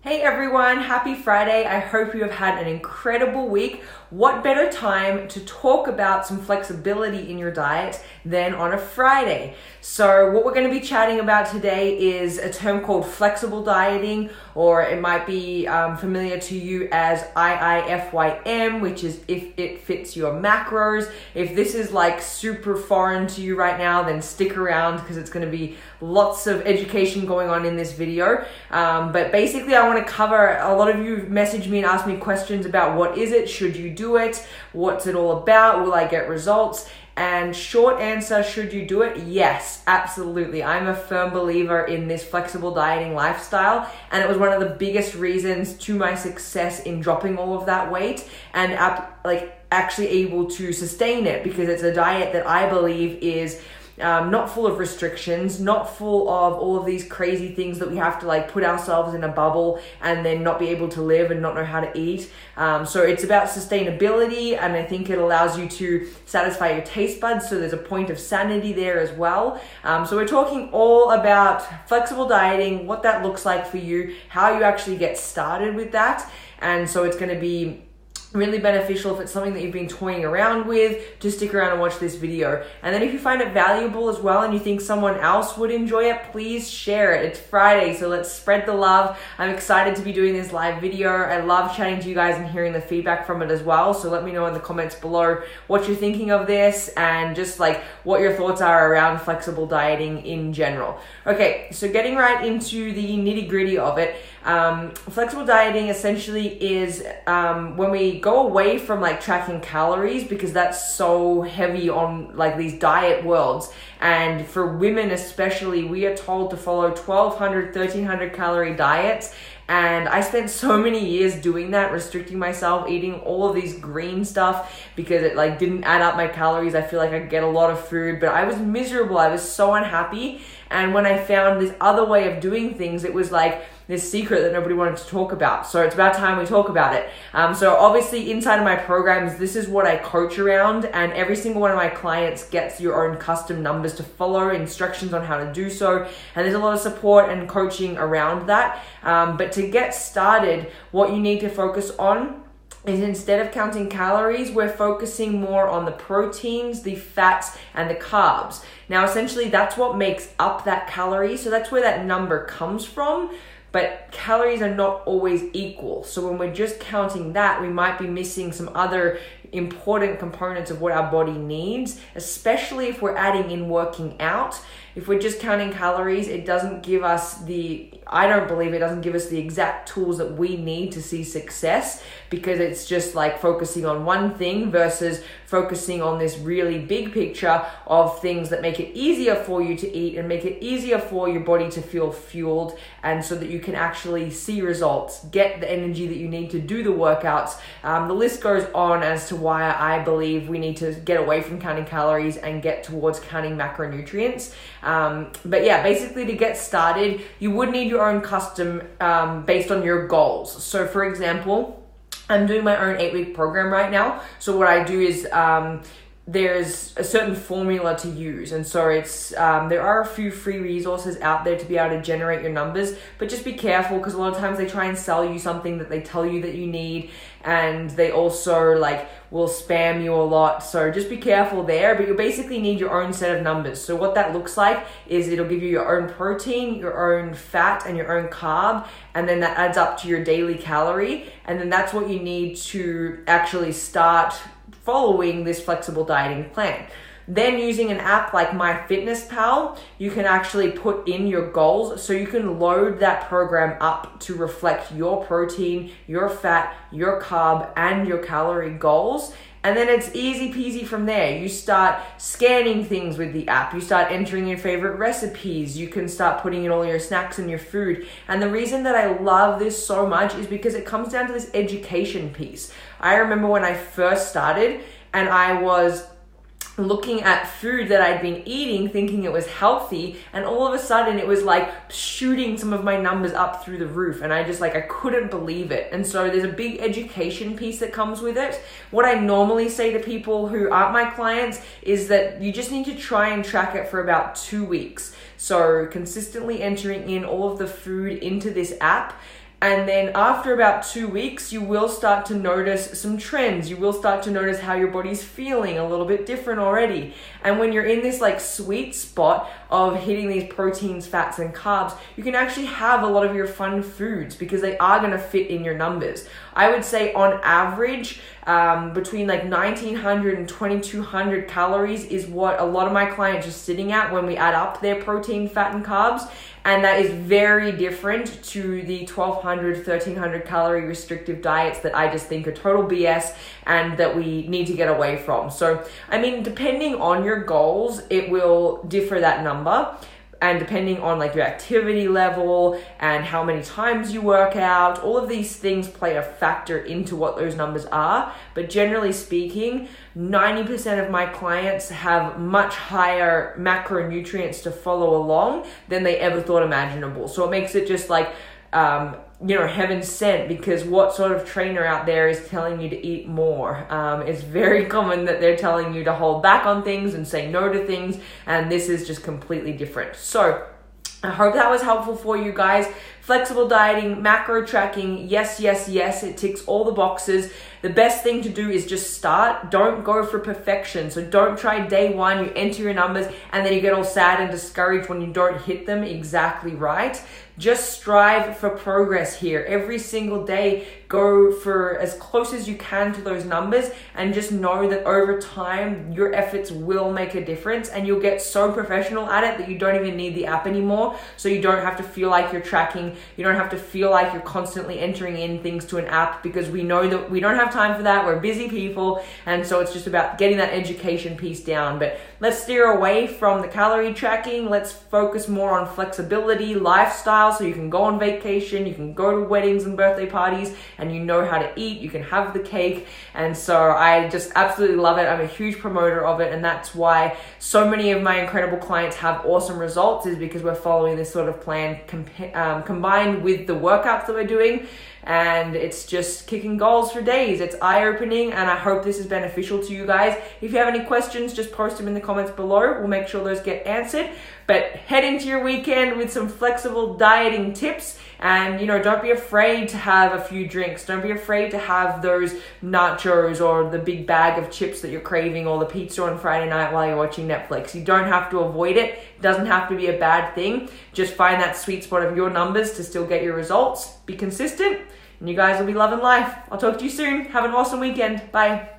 Hey everyone, happy Friday. I hope you have had an incredible week. What better time to talk about some flexibility in your diet than on a Friday? So what we're going to be chatting about today is a term called flexible dieting, or it might be familiar to you as IIFYM, which is if it fits your macros. If this is like super foreign to you right now, then stick around because it's going to be lots of education going on in this video. But basically I want to cover, a lot of you message me and ask me questions about what is it, should you do it, what's it all about, will I get results? And short answer, should you do it? Yes, absolutely. I'm a firm believer in this flexible dieting lifestyle, and it was one of the biggest reasons to my success in dropping all of that weight and actually able to sustain it, because it's a diet that I believe is not full of restrictions, not full of all of these crazy things that we have to put ourselves in a bubble and then not be able to live and not know how to eat. So it's about sustainability, and I think it allows you to satisfy your taste buds. So there's a point of sanity there as well. So we're talking all about flexible dieting, what that looks like for you, how you actually get started with that. And so it's going to be really beneficial if it's something that you've been toying around with. Just stick around and watch this video. And then if you find it valuable as well and you think someone else would enjoy it, please share it. It's Friday, so let's spread the love. I'm excited to be doing this live video. I love chatting to you guys and hearing the feedback from it as well. So let me know in the comments below what you're thinking of this and just what your thoughts are around flexible dieting in general. Okay, so getting right into the nitty-gritty of it. Flexible dieting essentially is when we go away from tracking calories, because that's so heavy on these diet worlds, and for women especially, we are told to follow 1200 1300 calorie diets. And I spent so many years doing that, restricting myself, eating all of these green stuff because it didn't add up my calories. I feel like I get a lot of food, but I was miserable. I was so unhappy. And when I found this other way of doing things, it was this secret that nobody wanted to talk about. So it's about time we talk about it. So obviously inside of my programs, this is what I coach around, and every single one of my clients gets your own custom numbers to follow, instructions on how to do so. And there's a lot of support and coaching around that. But to get started, what you need to focus on is, instead of counting calories, we're focusing more on the proteins, the fats, and the carbs. Now, essentially, that's what makes up that calorie. So that's where that number comes from. But calories are not always equal. So when we're just counting that, we might be missing some other important components of what our body needs, especially if we're adding in working out. If we're just counting calories, it doesn't give us I don't believe it doesn't give us the exact tools that we need to see success, because it's just focusing on one thing versus focusing on this really big picture of things that make it easier for you to eat and make it easier for your body to feel fueled, and so that you can actually see results, get the energy that you need to do the workouts. The list goes on as to why I believe we need to get away from counting calories and get towards counting macronutrients. But yeah, basically to get started, you would need your own custom based on your goals. So for example, I'm doing my own 8-week program right now. So what I do is there's a certain formula to use, and so it's there are a few free resources out there to be able to generate your numbers, but just be careful, because a lot of times they try and sell you something that they tell you that you need, and they also will spam you a lot. So just be careful there, but you basically need your own set of numbers. So what that looks like is it'll give you your own protein, your own fat, and your own carb, and then that adds up to your daily calorie, and then that's what you need to actually start following this flexible dieting plan. Then using an app like MyFitnessPal, you can actually put in your goals, so you can load that program up to reflect your protein, your fat, your carb, and your calorie goals. And then it's easy peasy from there. You start scanning things with the app. You start entering your favorite recipes. You can start putting in all your snacks and your food. And the reason that I love this so much is because it comes down to this education piece. I remember when I first started and I was looking at food that I'd been eating thinking it was healthy, and all of a sudden it was shooting some of my numbers up through the roof, and I couldn't believe it. And so there's a big education piece that comes with it. What I normally say to people who aren't my clients is that you just need to try and track it for about 2 weeks. So consistently entering in all of the food into this app And then after about 2 weeks, you will start to notice some trends. You will start to notice how your body's feeling a little bit different already. And when you're in this like sweet spot of hitting these proteins, fats, and carbs, you can actually have a lot of your fun foods because they are going to fit in your numbers. I would say on average, between like 1900 and 2200 calories is what a lot of my clients are sitting at when we add up their protein, fat, and carbs. And that is very different to the 1200, 1300 calorie restrictive diets that I just think are total BS and that we need to get away from. So, I mean, depending on your goals, it will differ that number. And depending on like your activity level and how many times you work out, all of these things play a factor into what those numbers are. But generally speaking, 90% of my clients have much higher macronutrients to follow along than they ever thought imaginable. So it makes it just like, heaven sent, because what sort of trainer out there is telling you to eat more? It's very common that they're telling you to hold back on things and say no to things, and this is just completely different. So I hope that was helpful for you guys. Flexible dieting, macro tracking, yes, it ticks all the boxes. The best thing to do is just start. Don't go for perfection. So don't try day one, you enter your numbers, and then you get all sad and discouraged when you don't hit them exactly right. Just strive for progress here. Every single day, go for as close as you can to those numbers, and just know that over time, your efforts will make a difference, and you'll get so professional at it that you don't even need the app anymore. So you don't have to feel like you're tracking. You don't have to feel like you're constantly entering in things to an app, because we know that we don't have time for that. We're busy people. And so it's just about getting that education piece down. But let's steer away from the calorie tracking. Let's focus more on flexibility, lifestyle. So you can go on vacation, you can go to weddings and birthday parties, and you know how to eat, you can have the cake. And so I just absolutely love it. I'm a huge promoter of it, and that's why so many of my incredible clients have awesome results, is because we're following this sort of plan combined with the workouts that we're doing. And it's just kicking goals for days. It's eye-opening, and I hope this is beneficial to you guys. If you have any questions, just post them in the comments below. We'll make sure those get answered. But head into your weekend with some flexible dieting tips, and don't be afraid to have a few drinks. Don't be afraid to have those nachos or the big bag of chips that you're craving, or the pizza on Friday night while you're watching Netflix. You don't have to avoid it. It doesn't have to be a bad thing. Just find that sweet spot of your numbers to still get your results. Be consistent, and you guys will be loving life. I'll talk to you soon. Have an awesome weekend. Bye.